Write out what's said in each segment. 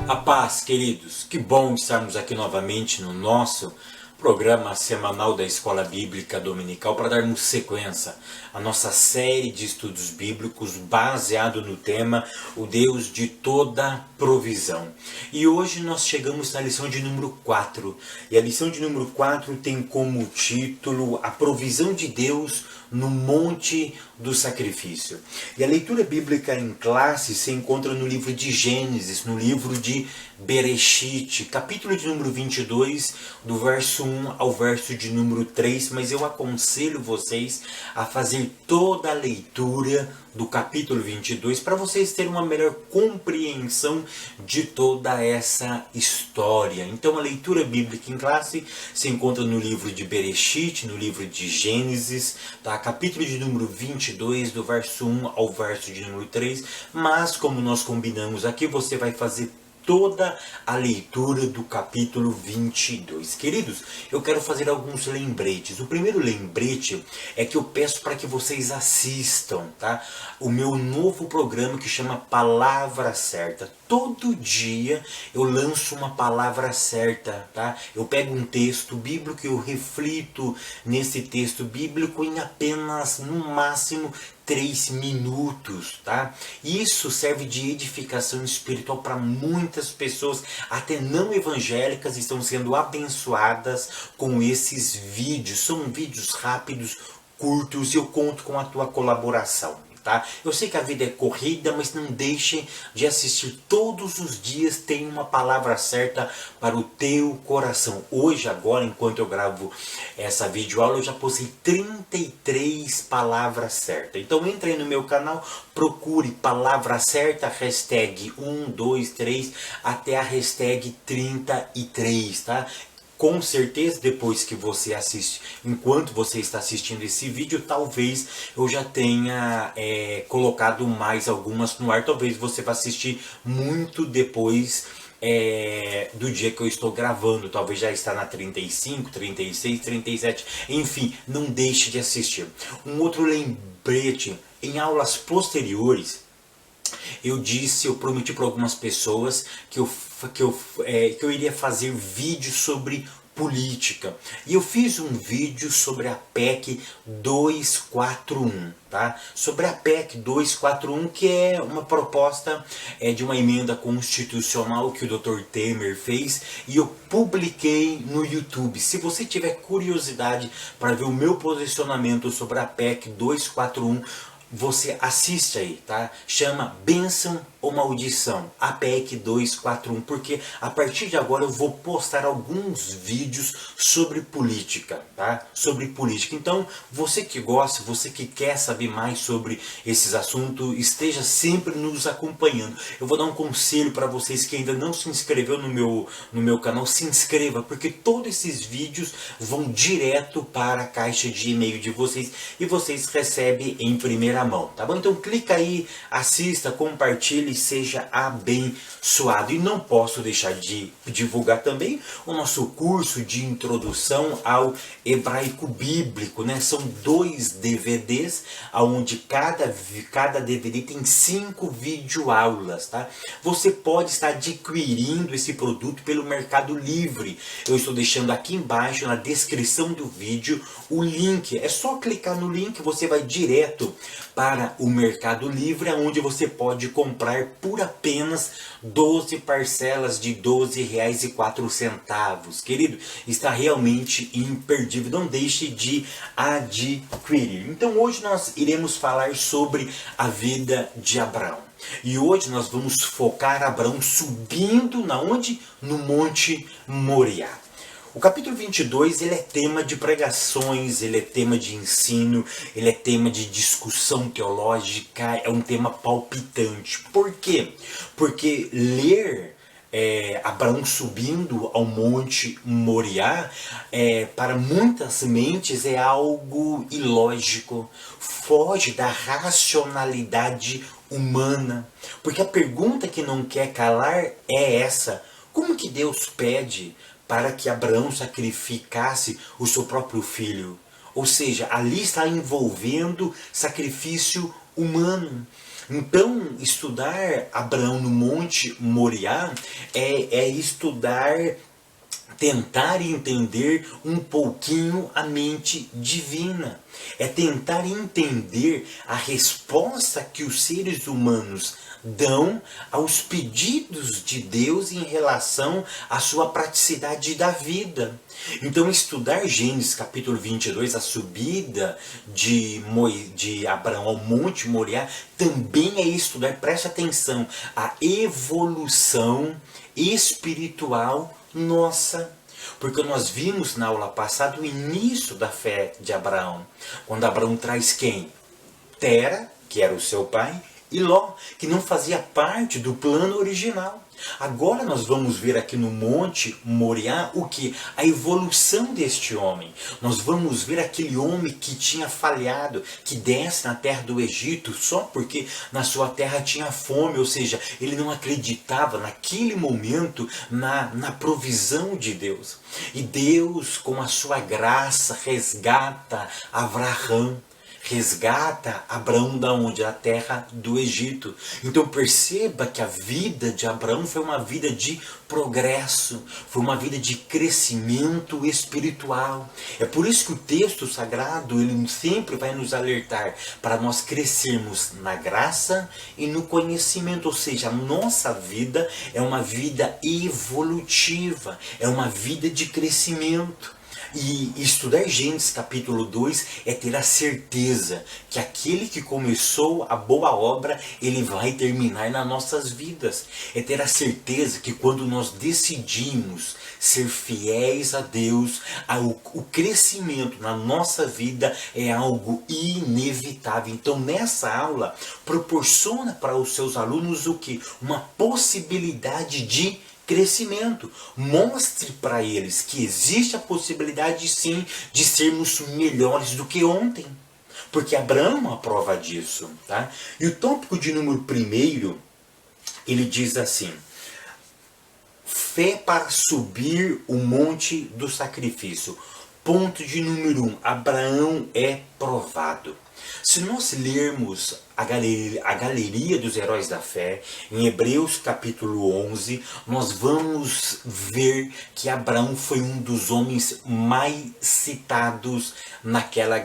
A paz, queridos, que bom estarmos aqui novamente no nosso programa semanal da Escola Bíblica Dominical para darmos sequência à nossa série de estudos bíblicos baseado no tema O Deus de toda provisão. E hoje nós chegamos na lição de número 4. E a lição de número 4 tem como título A Provisão de Deus no Monte do Sacrifício. E a leitura bíblica em classe se encontra no livro de Gênesis, no livro de Bereshit, capítulo de número 22, do verso 1 ao verso de número 3, mas eu aconselho vocês a fazer toda a leitura do capítulo 22 para vocês terem uma melhor compreensão de toda essa história. Então a leitura bíblica em classe se encontra no livro de Bereshit, no livro de Gênesis, tá? Capítulo de número 22, do verso 1 ao verso de número 3, mas como nós combinamos aqui, você vai fazer toda a leitura do capítulo 22. Queridos, eu quero fazer alguns lembretes. O primeiro lembrete é que eu peço para que vocês assistam, tá? O meu novo programa que chama Palavra Certa. Todo dia eu lanço uma palavra certa, tá? Eu pego um texto bíblico e eu reflito nesse texto bíblico em apenas, no máximo, 3 minutos, tá? Isso serve de edificação espiritual para muitas pessoas, até não evangélicas, estão sendo abençoadas com esses vídeos. São vídeos rápidos, curtos, e eu conto com a tua colaboração. Tá? Eu sei que a vida é corrida, mas não deixe de assistir todos os dias. Tem uma palavra certa para o teu coração. Hoje, agora, enquanto eu gravo essa videoaula, eu já postei 33 palavras certas. Então entre aí no meu canal, procure palavra certa, hashtag 1, 2, 3, até a hashtag 33, tá? Com certeza, depois que você assiste, enquanto você está assistindo esse vídeo, talvez eu já tenha colocado mais algumas no ar. Talvez você vá assistir muito depois do dia que eu estou gravando. Talvez já está na 35, 36, 37. Enfim, não deixe de assistir. Um outro lembrete, em aulas posteriores, eu prometi para algumas pessoas que eu iria fazer vídeos sobre política. E eu fiz um vídeo sobre a PEC 241, tá? Sobre a PEC 241, que é uma proposta de uma emenda constitucional que o Dr. Temer fez, e eu publiquei no YouTube. Se você tiver curiosidade para ver o meu posicionamento sobre a PEC 241, você assiste aí, tá? Chama Bênção ou Maldição, a PEC 241, porque a partir de agora eu vou postar alguns vídeos sobre política, tá? Sobre política. Então, você que gosta, você que quer saber mais sobre esses assuntos, esteja sempre nos acompanhando. Eu vou dar um conselho para vocês que ainda não se inscreveu no meu canal, se inscreva, porque todos esses vídeos vão direto para a caixa de e-mail de vocês e vocês recebem em primeira mão, tá bom? Então clica aí, assista, compartilhe e seja abençoado. E não posso deixar de divulgar também o nosso curso de introdução ao hebraico bíblico, né? São 2 DVDs, onde cada DVD tem 5 videoaulas, tá? Você pode estar adquirindo esse produto pelo Mercado Livre. Eu estou deixando aqui embaixo na descrição do vídeo o link. É só clicar no link, você vai direto para o Mercado Livre, onde você pode comprar por apenas 12 parcelas de R$12,04. Querido, está realmente imperdível. Não deixe de adquirir. Então hoje nós iremos falar sobre a vida de Abraão. E hoje nós vamos focar Abraão subindo na onde? No Monte Moriá. O capítulo 22, ele é tema de pregações, ele é tema de ensino, ele é tema de discussão teológica, é um tema palpitante. Por quê? Porque ler Abraão subindo ao Monte Moriá, para muitas mentes é algo ilógico, foge da racionalidade humana. Porque a pergunta que não quer calar é essa: como que Deus pede para que Abraão sacrificasse o seu próprio filho? Ou seja, ali está envolvendo sacrifício humano. Então, estudar Abraão no Monte Moriá é estudar, tentar entender um pouquinho a mente divina. É tentar entender a resposta que os seres humanos dão aos pedidos de Deus em relação à sua praticidade da vida. Então, estudar Gênesis capítulo 22, a subida de Abraão ao Monte Moriá, também é estudar, preste atenção, a evolução espiritual nossa. Porque nós vimos na aula passada o início da fé de Abraão. Quando Abraão traz quem? Tera, que era o seu pai, e Ló, que não fazia parte do plano original. Agora nós vamos ver aqui no Monte Moriá o que? A evolução deste homem. Nós vamos ver aquele homem que tinha falhado, que desce na terra do Egito só porque na sua terra tinha fome, ou seja, ele não acreditava naquele momento na provisão de Deus. E Deus, com a sua graça, resgata Abraão. Resgata Abraão da onde? Da terra do Egito. Então perceba que a vida de Abraão foi uma vida de progresso, foi uma vida de crescimento espiritual. É por isso que o texto sagrado, ele sempre vai nos alertar para nós crescermos na graça e no conhecimento, ou seja, a nossa vida é uma vida evolutiva, é uma vida de crescimento. E estudar Gênesis capítulo 2 é ter a certeza que aquele que começou a boa obra, ele vai terminar nas nossas vidas. É ter a certeza que quando nós decidimos ser fiéis a Deus, o crescimento na nossa vida é algo inevitável. Então nessa aula, proporciona para os seus alunos o que? Uma possibilidade de crescimento. Mostre para eles que existe a possibilidade sim de sermos melhores do que ontem. Porque Abraão é uma prova disso. Tá? E o tópico de número 1, ele diz assim: fé para subir o monte do sacrifício. Ponto de número 1, Abraão é provado. Se nós lermos a galeria dos heróis da fé, em Hebreus capítulo 11, nós vamos ver que Abraão foi um dos homens mais citados naquela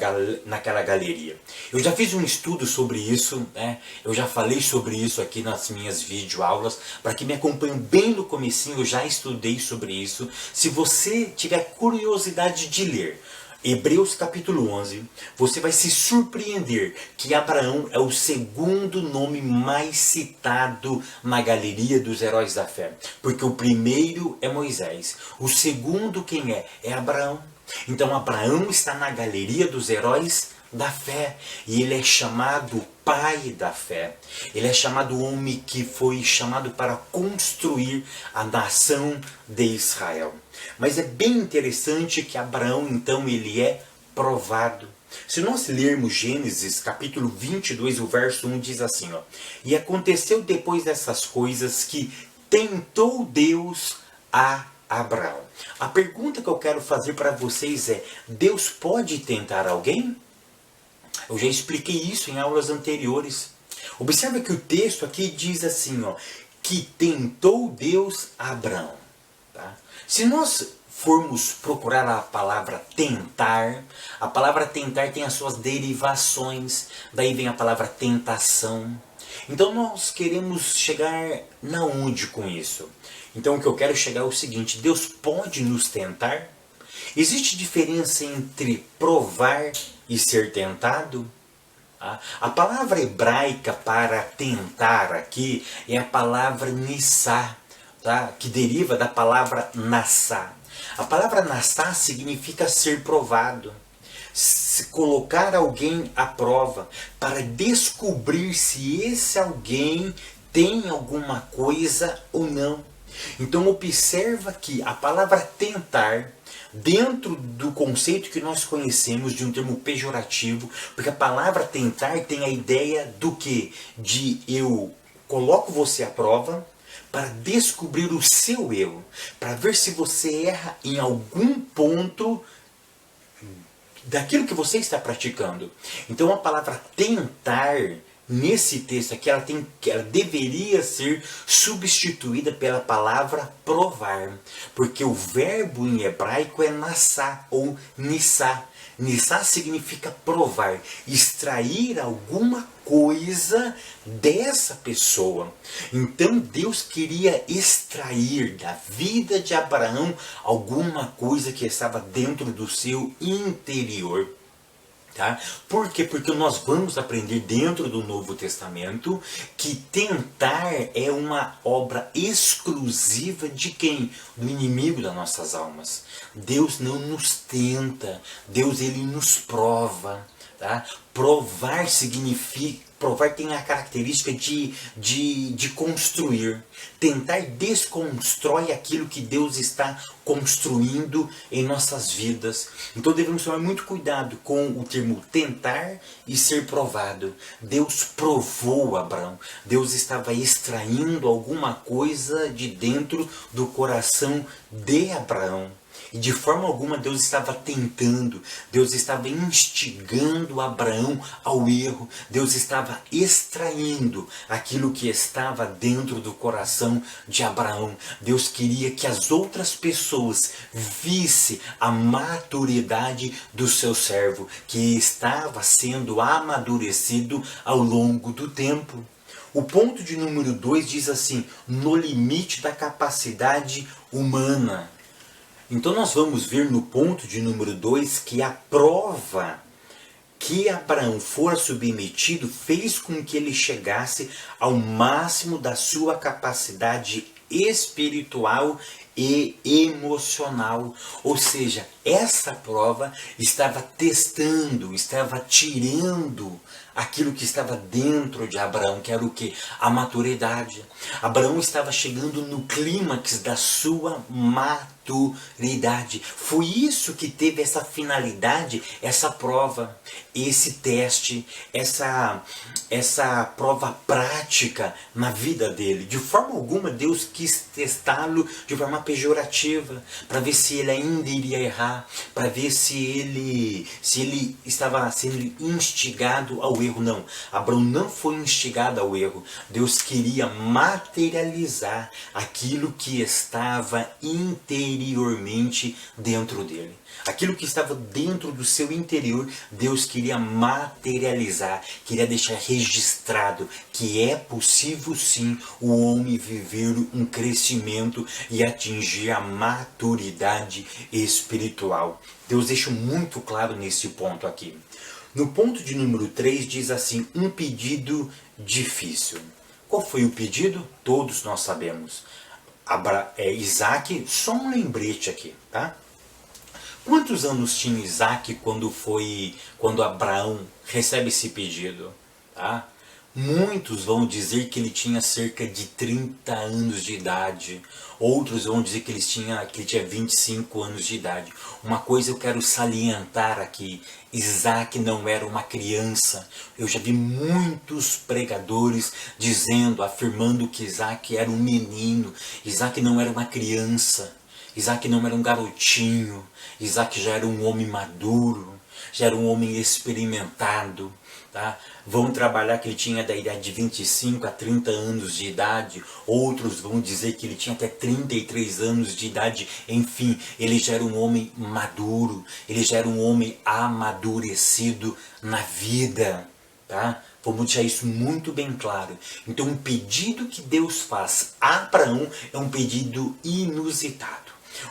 galeria. Eu já fiz um estudo sobre isso, né? Eu já falei sobre isso aqui nas minhas videoaulas. Para quem me acompanha bem no comecinho, eu já estudei sobre isso. Se você tiver curiosidade de ler Hebreus capítulo 11, você vai se surpreender que Abraão é o segundo nome mais citado na galeria dos heróis da fé. Porque o primeiro é Moisés, o segundo quem é? É Abraão. Então Abraão está na galeria dos heróis da fé. E ele é chamado pai da fé. Ele é chamado homem que foi chamado para construir a nação de Israel. Mas é bem interessante que Abraão, então, ele é provado. Se nós lermos Gênesis capítulo 22, o verso 1 diz assim, ó: e aconteceu depois dessas coisas que tentou Deus a Abraão. A pergunta que eu quero fazer para vocês é: Deus pode tentar alguém? Eu já expliquei isso em aulas anteriores. Observe que o texto aqui diz assim, ó, que tentou Deus a Abraão. Tá? Se nós formos procurar a palavra tentar, a palavra tentar tem as suas derivações, daí vem a palavra tentação. Então nós queremos chegar na onde com isso? Então o que eu quero chegar é o seguinte: Deus pode nos tentar? Existe diferença entre provar e ser tentado? A palavra hebraica para tentar aqui é a palavra nissá, tá? Que deriva da palavra nassá. A palavra nassá significa ser provado. Se colocar alguém à prova para descobrir se esse alguém tem alguma coisa ou não. Então observa que a palavra tentar, dentro do conceito que nós conhecemos de um termo pejorativo, porque a palavra tentar tem a ideia do que? De eu coloco você à prova para descobrir o seu erro, para ver se você erra em algum ponto daquilo que você está praticando. Então a palavra tentar nesse texto aqui, ela deveria ser substituída pela palavra provar, porque o verbo em hebraico é nassá ou nissá. Nissá significa provar, extrair alguma coisa dessa pessoa. Então Deus queria extrair da vida de Abraão alguma coisa que estava dentro do seu interior. Tá? Por quê? Porque nós vamos aprender dentro do Novo Testamento que tentar é uma obra exclusiva de quem? Do inimigo das nossas almas. Deus não nos tenta, Deus ele nos prova. Tá? Provar significa, provar tem a característica de construir. Tentar desconstrói aquilo que Deus está construindo em nossas vidas. Então devemos tomar muito cuidado com o termo tentar e ser provado. Deus provou Abraão. Deus estava extraindo alguma coisa de dentro do coração de Abraão. E de forma alguma Deus estava tentando, Deus estava instigando Abraão ao erro, Deus estava extraindo aquilo que estava dentro do coração de Abraão. Deus queria que as outras pessoas vissem a maturidade do seu servo, que estava sendo amadurecido ao longo do tempo. O ponto de número 2 diz assim, no limite da capacidade humana. Então nós vamos ver no ponto de número 2 que a prova que Abraão fora submetido fez com que ele chegasse ao máximo da sua capacidade espiritual e emocional. Ou seja, essa prova estava testando, estava tirando aquilo que estava dentro de Abraão, que era o quê? A maturidade. Abraão estava chegando no clímax da sua maturidade. Foi isso que teve essa finalidade, essa prova, esse teste, essa prova prática na vida dele. De forma alguma Deus quis testá-lo de forma pejorativa, para ver se ele ainda iria errar, para ver se ele estava sendo instigado ao erro. Não, Abraão não foi instigado ao erro. Deus queria materializar aquilo que estava interiormente dentro dele. Aquilo que estava dentro do seu interior, Deus queria materializar, queria deixar registrado que é possível sim o homem viver um crescimento e atingir a maturidade espiritual. Deus deixa muito claro nesse ponto aqui. No ponto de número 3 diz assim, um pedido difícil. Qual foi o pedido? Todos nós sabemos. Isaac, só um lembrete aqui, tá? Quantos anos tinha Isaac quando Abraão recebe esse pedido? Tá? Muitos vão dizer que ele tinha cerca de 30 anos de idade. Outros vão dizer que ele tinha 25 anos de idade. Uma coisa eu quero salientar aqui. Isaac não era uma criança. Eu já vi muitos pregadores afirmando que Isaac era um menino. Isaac não era uma criança. Isaac não era um garotinho. Isaac já era um homem maduro. Já era um homem experimentado. Tá? Vão trabalhar que ele tinha da idade de 25 a 30 anos de idade. Outros vão dizer que ele tinha até 33 anos de idade. Enfim, ele já era um homem maduro. Ele já era um homem amadurecido na vida. Tá? Vamos deixar isso muito bem claro. Então, o pedido que Deus faz a Abraão é um pedido inusitado.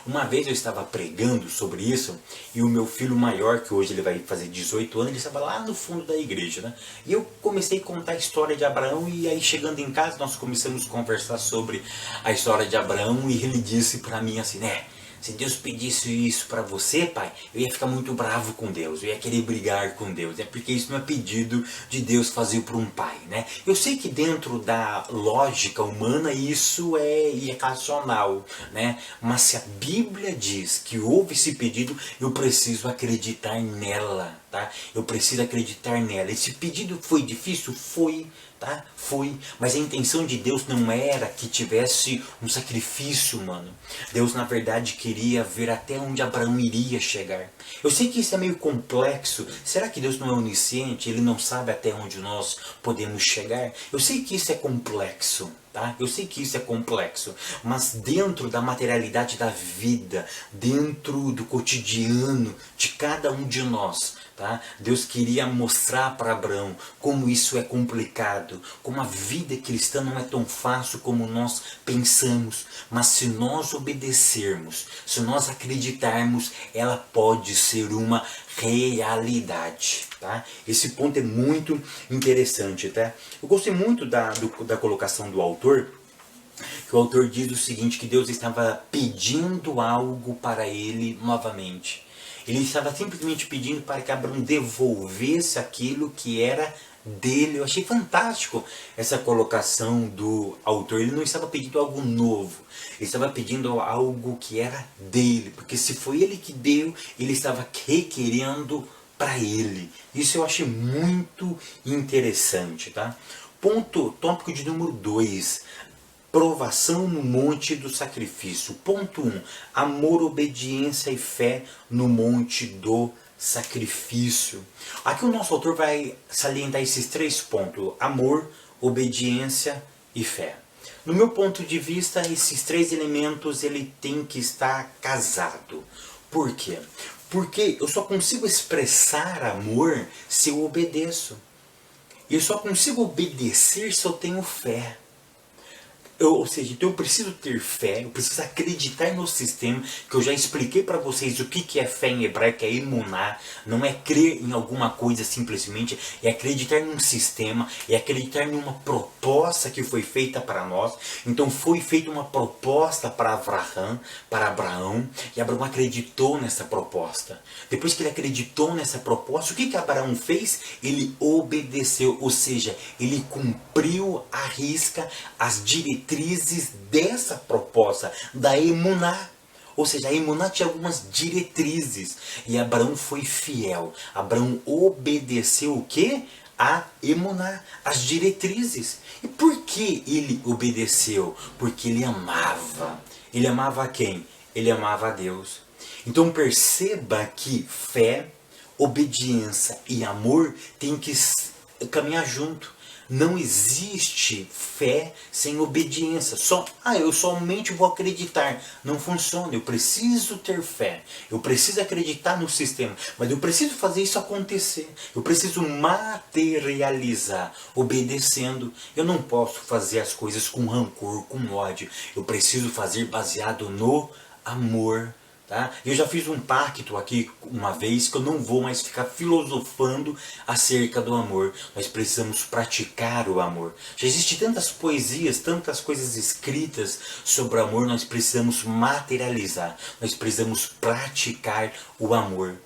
Uma vez eu estava pregando sobre isso e o meu filho maior, que hoje ele vai fazer 18 anos, ele estava lá no fundo da igreja, né? E eu comecei a contar a história de Abraão e aí chegando em casa nós começamos a conversar sobre a história de Abraão e ele disse para mim assim, né? Se Deus pedisse isso para você, pai, eu ia ficar muito bravo com Deus, eu ia querer brigar com Deus, né? Porque isso não é pedido de Deus fazer para um pai, né? Eu sei que dentro da lógica humana isso é irracional, né? Mas se a Bíblia diz que houve esse pedido, eu preciso acreditar nela, tá? Eu preciso acreditar nela. Esse pedido foi difícil? Foi. Tá? Foi, mas a intenção de Deus não era que tivesse um sacrifício humano. Deus, na verdade, queria ver até onde Abraão iria chegar. Eu sei que isso é meio complexo. Será que Deus não é onisciente? Ele não sabe até onde nós podemos chegar? Eu sei que isso é complexo. Tá? Eu sei que isso é complexo, mas dentro da materialidade da vida, dentro do cotidiano de cada um de nós, tá? Deus queria mostrar para Abraão como isso é complicado, como a vida cristã não é tão fácil como nós pensamos, mas se nós obedecermos, se nós acreditarmos, ela pode ser uma realidade. Tá? Esse ponto é muito interessante. Tá? Eu gostei muito da colocação do autor, que o autor diz o seguinte, que Deus estava pedindo algo para ele novamente. Ele estava simplesmente pedindo para que Abraão devolvesse aquilo que era dele. Eu achei fantástico essa colocação do autor. Ele não estava pedindo algo novo, ele estava pedindo algo que era dele, porque se foi ele que deu, ele estava requerendo para ele. Isso eu achei muito interessante, tá? Tópico de número 2. Provação no monte do sacrifício. Ponto 1. Amor, obediência e fé no monte do sacrifício. Aqui o nosso autor vai salientar esses 3 pontos. Amor, obediência e fé. No meu ponto de vista, esses 3 elementos ele tem que estar casado. Por quê? Porque eu só consigo expressar amor se eu obedeço. Eu só consigo obedecer se eu tenho fé. Ou seja, então eu preciso ter fé, eu preciso acreditar no sistema, que eu já expliquei para vocês o que é fé em hebraico, é emuná, não é crer em alguma coisa simplesmente, é acreditar num sistema, é acreditar numa proposta que foi feita para nós. Então foi feita uma proposta para Abraão, e Abraão acreditou nessa proposta. Depois que ele acreditou nessa proposta, o que Abraão fez? Ele obedeceu, ou seja, ele cumpriu à risca as diretrizes dessa proposta, da emuná. Ou seja, a emuná tinha algumas diretrizes, e Abraão foi fiel. Abraão obedeceu o quê? A emuná, as diretrizes. E por que ele obedeceu? Porque ele amava. Ele amava a quem? Ele amava a Deus. Então perceba que fé, obediência e amor têm que caminhar junto. Não existe fé sem obediência. Eu somente vou acreditar. Não funciona. Eu preciso ter fé. Eu preciso acreditar no sistema. Mas eu preciso fazer isso acontecer. Eu preciso materializar, obedecendo. Eu não posso fazer as coisas com rancor, com ódio. Eu preciso fazer baseado no amor. Tá? Eu já fiz um pacto aqui uma vez que eu não vou mais ficar filosofando acerca do amor. Nós precisamos praticar o amor. Já existem tantas poesias, tantas coisas escritas sobre o amor, nós precisamos materializar. Nós precisamos praticar o amor.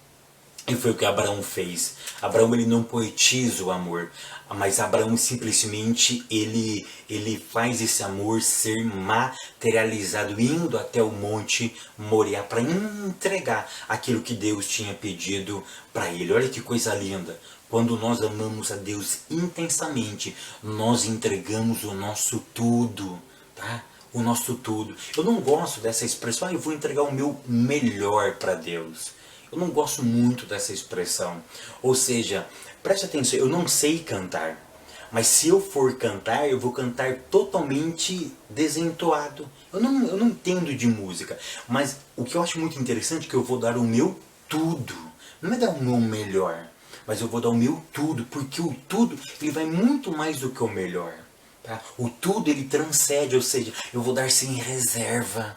E foi o que Abraão fez. Abraão ele não poetiza o amor, mas Abraão simplesmente ele faz esse amor ser materializado, indo até o monte Moriá para entregar aquilo que Deus tinha pedido para ele. Olha que coisa linda. Quando nós amamos a Deus intensamente, nós entregamos o nosso tudo, tá? O nosso tudo. Eu não gosto dessa expressão, eu vou entregar o meu melhor para Deus. Eu não gosto muito dessa expressão. Ou seja, preste atenção, eu não sei cantar. Mas se eu for cantar, eu vou cantar totalmente desentoado. Eu não entendo de música. Mas o que eu acho muito interessante é que eu vou dar o meu tudo. Não é dar o meu melhor, mas eu vou dar o meu tudo. Porque o tudo ele vai muito mais do que o melhor. Tá? O tudo ele transcende, ou seja, eu vou dar sem reserva.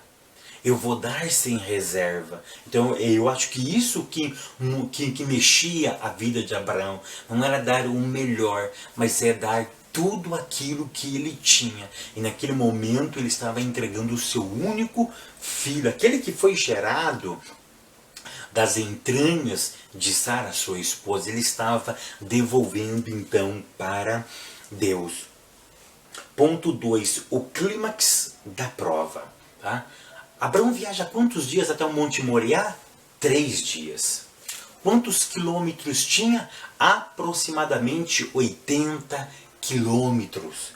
Eu vou dar sem reserva. Então eu acho que isso que mexia a vida de Abraão não era dar o melhor, mas é dar tudo aquilo que ele tinha. E naquele momento ele estava entregando o seu único filho, aquele que foi gerado das entranhas de Sara, sua esposa. Ele estava devolvendo então para Deus. Ponto 2, o clímax da prova. Tá? Abraão viaja quantos dias até o Monte Moriá? 3 dias. Quantos quilômetros tinha? Aproximadamente 80 quilômetros.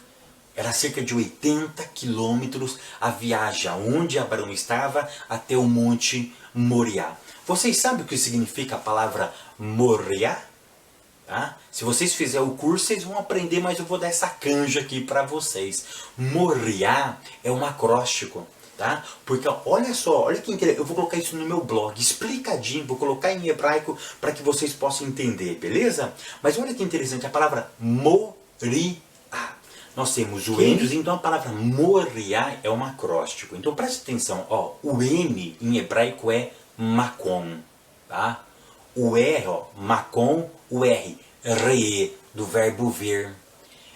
Era cerca de 80 quilômetros a viagem, onde Abraão estava até o Monte Moriá. Vocês sabem o que significa a palavra Moriá? Tá? Se vocês fizerem o curso, vocês vão aprender, mas eu vou dar essa canja aqui para vocês. Moriá é um acróstico. Tá? Porque olha só, olha que interessante, eu vou colocar isso no meu blog, explicadinho, vou colocar em hebraico para que vocês possam entender, beleza? Mas olha que interessante, a palavra Moriá. Nós temos o N, então a palavra Moriá é um acróstico. Então preste atenção, ó, o M em hebraico é Makom, tá? O R, ó, Makom, o R, Re, do verbo ver.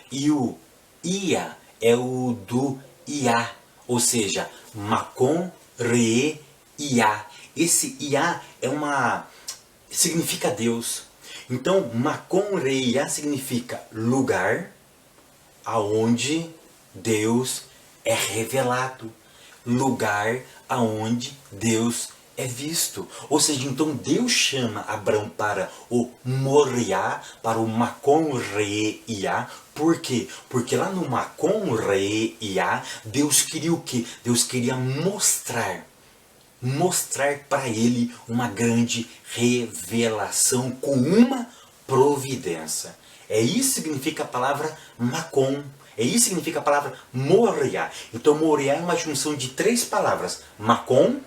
E o Ia é o do Iá, ou seja, Makom, Re, Iá. Esse Iá significa Deus. Então, Makom, Re, Iá significa lugar aonde Deus é revelado, lugar aonde Deus é visto. Ou seja, então Deus chama Abraão para o Moriá, para o Makom Re-Iá. Por quê? Porque lá no Makom Re-Iá, Deus queria o quê? Deus queria mostrar para ele uma grande revelação com uma providência. É isso que significa a palavra Makom. É isso que significa a palavra Moriá. Então Moriá é uma junção de três palavras. Makom,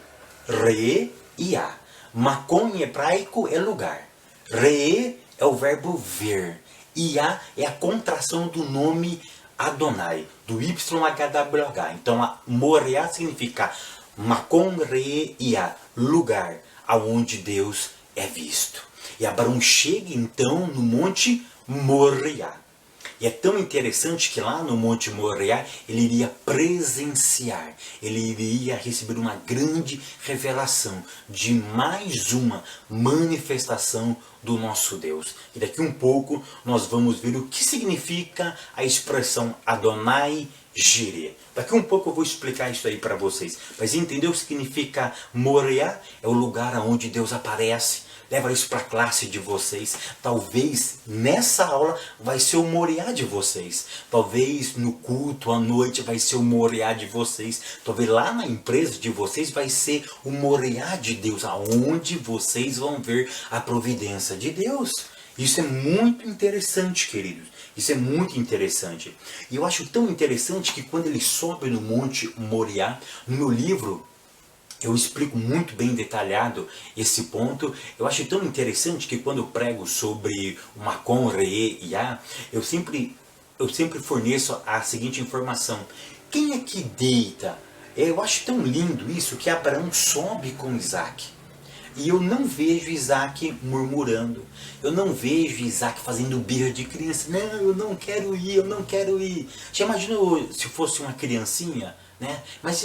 Re e Iá. Makom em hebraico é lugar. Re é o verbo ver. Iá é a contração do nome Adonai, do YHWH. Então Moriá significa Makom, Re e Iá, lugar aonde Deus é visto. E Abraão chega então no Monte Moriá. E é tão interessante que lá no Monte Moriá ele iria presenciar, ele iria receber uma grande revelação de mais uma manifestação do nosso Deus. E daqui um pouco nós vamos ver o que significa a expressão Adonai Jireh. Daqui um pouco eu vou explicar isso aí para vocês. Mas entendeu o que significa Moriá? É o lugar onde Deus aparece. Leva isso para a classe de vocês. Talvez nessa aula vai ser o Moriá de vocês. Talvez no culto à noite vai ser o Moriá de vocês. Talvez lá na empresa de vocês vai ser o Moriá de Deus. Aonde vocês vão ver a providência de Deus. Isso é muito interessante, queridos. Isso é muito interessante. E eu acho tão interessante que quando ele sobe no Monte Moriá, no meu livro, eu explico muito bem detalhado esse ponto. Eu acho tão interessante que quando eu prego sobre o Makom Re-Iá, eu sempre forneço a seguinte informação. Quem é que deita? Eu acho tão lindo isso que Abraão sobe com Isaac. E eu não vejo Isaac murmurando. Eu não vejo Isaac fazendo birra de criança. Não, eu não quero ir, eu não quero ir. Já imaginou se fosse uma criancinha? Né? Mas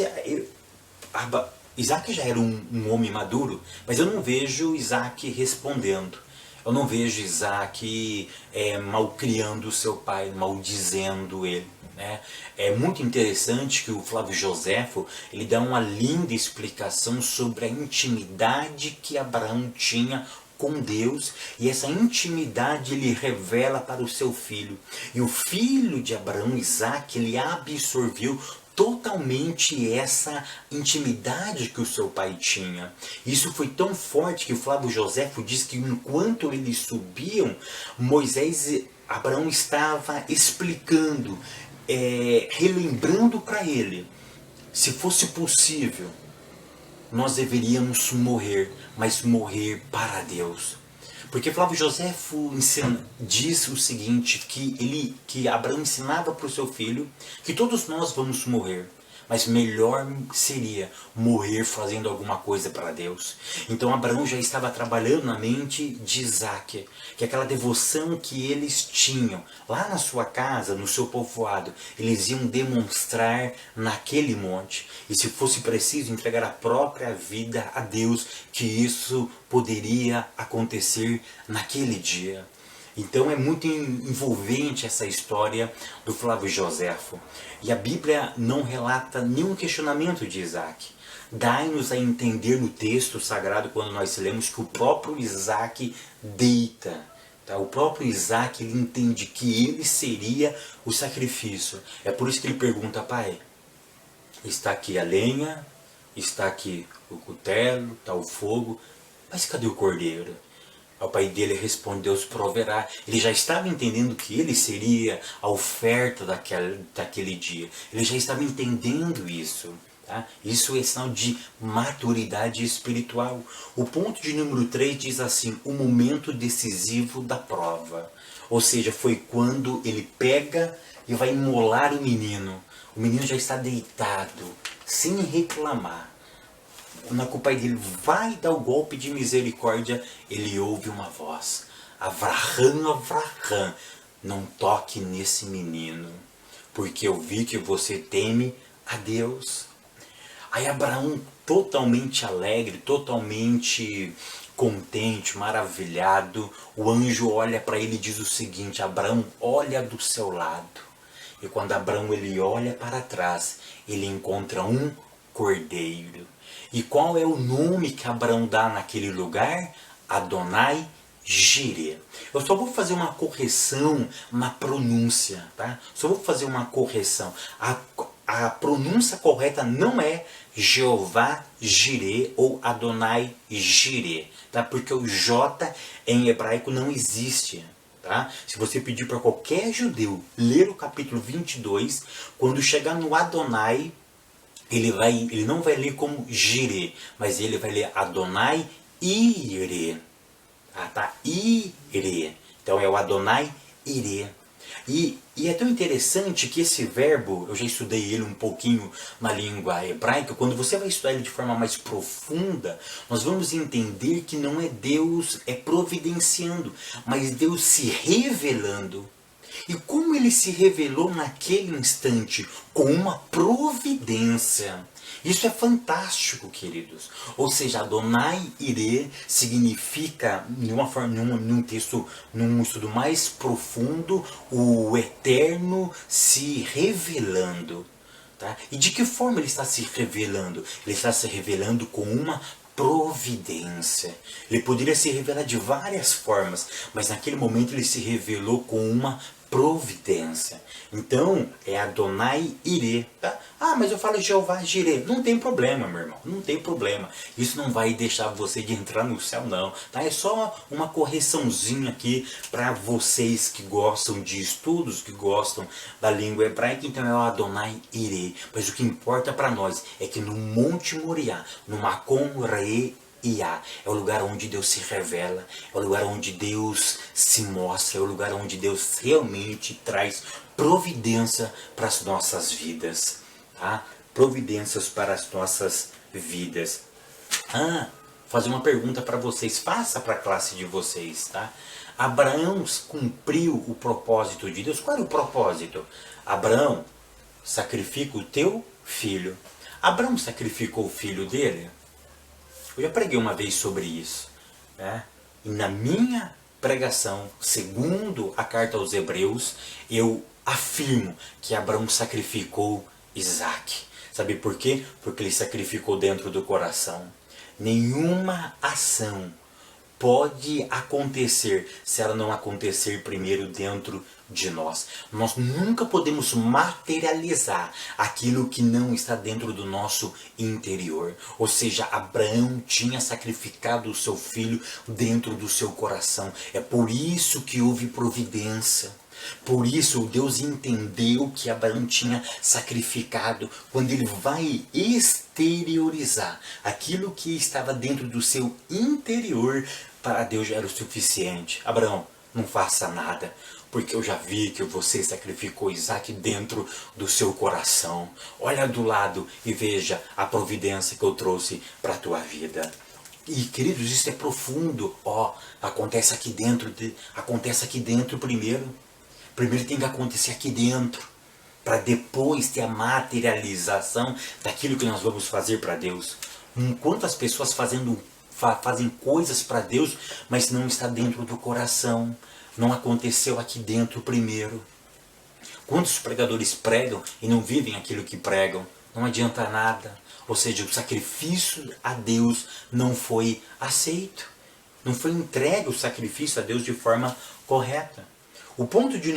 Isaac já era um homem maduro, mas eu não vejo Isaac respondendo. Eu não vejo Isaac malcriando seu pai, maldizendo ele. Né? É muito interessante que o Flávio Joséfo ele dá uma linda explicação sobre a intimidade que Abraão tinha com Deus, e essa intimidade ele revela para o seu filho. E o filho de Abraão, Isaac, ele absorveu totalmente essa intimidade que o seu pai tinha. Isso foi tão forte que o Flávio Joséfo diz que enquanto eles subiam, Abraão estava explicando, relembrando para ele, se fosse possível, nós deveríamos morrer, mas morrer para Deus. Porque Flávio Joséfo diz o seguinte, que Abraão ensinava para o seu filho que todos nós vamos morrer, mas melhor seria morrer fazendo alguma coisa para Deus. Então Abraão já estava trabalhando na mente de Isaac, que aquela devoção que eles tinham lá na sua casa, no seu povoado, eles iam demonstrar naquele monte. E se fosse preciso entregar a própria vida a Deus, que isso poderia acontecer naquele dia. Então é muito envolvente essa história do Flávio Joséfo. E a Bíblia não relata nenhum questionamento de Isaac. Dai-nos a entender no texto sagrado, quando nós lemos, que o próprio Isaac deita. Tá? O próprio Isaac, ele entende que ele seria o sacrifício. É por isso que ele pergunta: pai, está aqui a lenha, está aqui o cutelo, está o fogo, mas cadê o cordeiro? O pai dele responde: Deus proverá. Ele já estava entendendo que ele seria a oferta daquele dia. Ele já estava entendendo isso. Tá? Isso é sinal de maturidade espiritual. O ponto de número 3 diz assim: o momento decisivo da prova. Ou seja, foi quando ele pega e vai imolar o menino. O menino já está deitado, sem reclamar. Quando o pai dele vai dar o golpe de misericórdia, ele ouve uma voz: Avraham, Avraham, não toque nesse menino, porque eu vi que você teme a Deus. Aí Abraão, totalmente alegre, totalmente contente, maravilhado, o anjo olha para ele e diz o seguinte: Abraão, olha do seu lado. E quando Abraão ele olha para trás, ele encontra um cordeiro. E qual é o nome que Abraão dá naquele lugar? Adonai Jireh. Eu só vou fazer uma correção na pronúncia, tá? Só vou fazer uma correção. A pronúncia correta não é Jeová Jireh ou Adonai Jireh, tá? Porque o J em hebraico não existe. Tá? Se você pedir para qualquer judeu ler o capítulo 22, quando chegar no Adonai, ele não vai ler como Jireh, mas ele vai ler Adonai Ire. Tá? Ire. Então é o Adonai Ire. E é tão interessante que esse verbo, eu já estudei ele um pouquinho na língua hebraica, quando você vai estudar ele de forma mais profunda, nós vamos entender que não é Deus providenciando, mas Deus se revelando. E como ele se revelou naquele instante? Com uma providência. Isso é fantástico, queridos. Ou seja, Adonai Ire significa, num texto, num estudo mais profundo, o eterno se revelando. Tá? E de que forma ele está se revelando? Ele está se revelando com uma providência. Ele poderia se revelar de várias formas, mas naquele momento ele se revelou com uma providência. Então, é Adonai Ire. Tá? Ah, mas eu falo Jeová Jireh. Não tem problema, meu irmão. Não tem problema. Isso não vai deixar você de entrar no céu, não. Tá? É só uma correçãozinha aqui para vocês que gostam de estudos, que gostam da língua hebraica. Então é o Adonai Ire. Mas o que importa para nós é que no Monte Moriá, no Makom Re Iá, é o lugar onde Deus se revela, é o lugar onde Deus se mostra, é o lugar onde Deus realmente traz providência para as nossas vidas, tá? Providências para as nossas vidas. Fazer uma pergunta para vocês, faça para a classe de vocês, tá? Abraão cumpriu o propósito de Deus. Qual era o propósito? Abraão, sacrifica o teu filho. Abraão sacrificou o filho dele? Eu já preguei uma vez sobre isso, né? E na minha pregação, segundo a carta aos Hebreus, eu afirmo que Abraão sacrificou Isaac. Sabe por quê? Porque ele sacrificou dentro do coração. Nenhuma ação pode acontecer se ela não acontecer primeiro dentro de nós. Nós nunca podemos materializar aquilo que não está dentro do nosso interior. Ou seja, Abraão tinha sacrificado o seu filho dentro do seu coração. É por isso que houve providência. Por isso Deus entendeu que Abraão tinha sacrificado. Quando ele vai exteriorizar aquilo que estava dentro do seu interior, para Deus já era o suficiente. Abraão, não faça nada, porque eu já vi que você sacrificou Isaac dentro do seu coração. Olha do lado e veja a providência que eu trouxe para a tua vida. E queridos, isso é profundo. Acontece aqui dentro primeiro. Primeiro tem que acontecer aqui dentro, para depois ter a materialização daquilo que nós vamos fazer para Deus. Quantas pessoas fazem coisas para Deus, mas não está dentro do coração. Não aconteceu aqui dentro primeiro. Quantos pregadores pregam e não vivem aquilo que pregam? Não adianta nada. Ou seja, o sacrifício a Deus não foi aceito. Não foi entregue o sacrifício a Deus de forma correta. O tópico de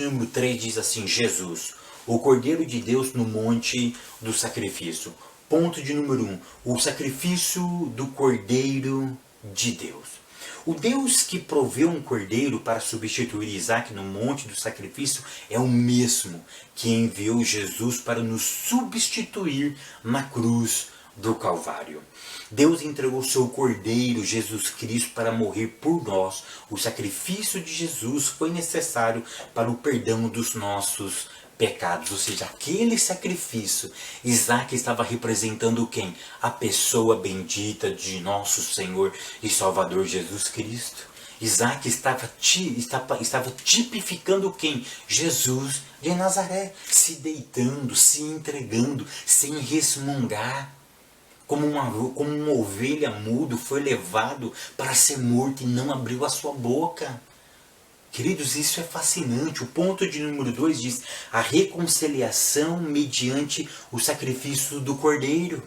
número 3 diz assim: Jesus, o Cordeiro de Deus no monte do sacrifício. Ponto de número 1, o sacrifício do Cordeiro de Deus. O Deus que proveu um cordeiro para substituir Isaac no monte do sacrifício é o mesmo que enviou Jesus para nos substituir na cruz do Calvário. Deus entregou seu Cordeiro, Jesus Cristo, para morrer por nós. O sacrifício de Jesus foi necessário para o perdão dos nossos pecados. Ou seja, aquele sacrifício, Isaac estava representando quem? A pessoa bendita de nosso Senhor e Salvador Jesus Cristo. Isaac estava tipificando quem? Jesus de Nazaré, se deitando, se entregando, sem resmungar. Como uma ovelha muda foi levado para ser morto e não abriu a sua boca. Queridos, isso é fascinante. O ponto de número 2 diz: a reconciliação mediante o sacrifício do Cordeiro.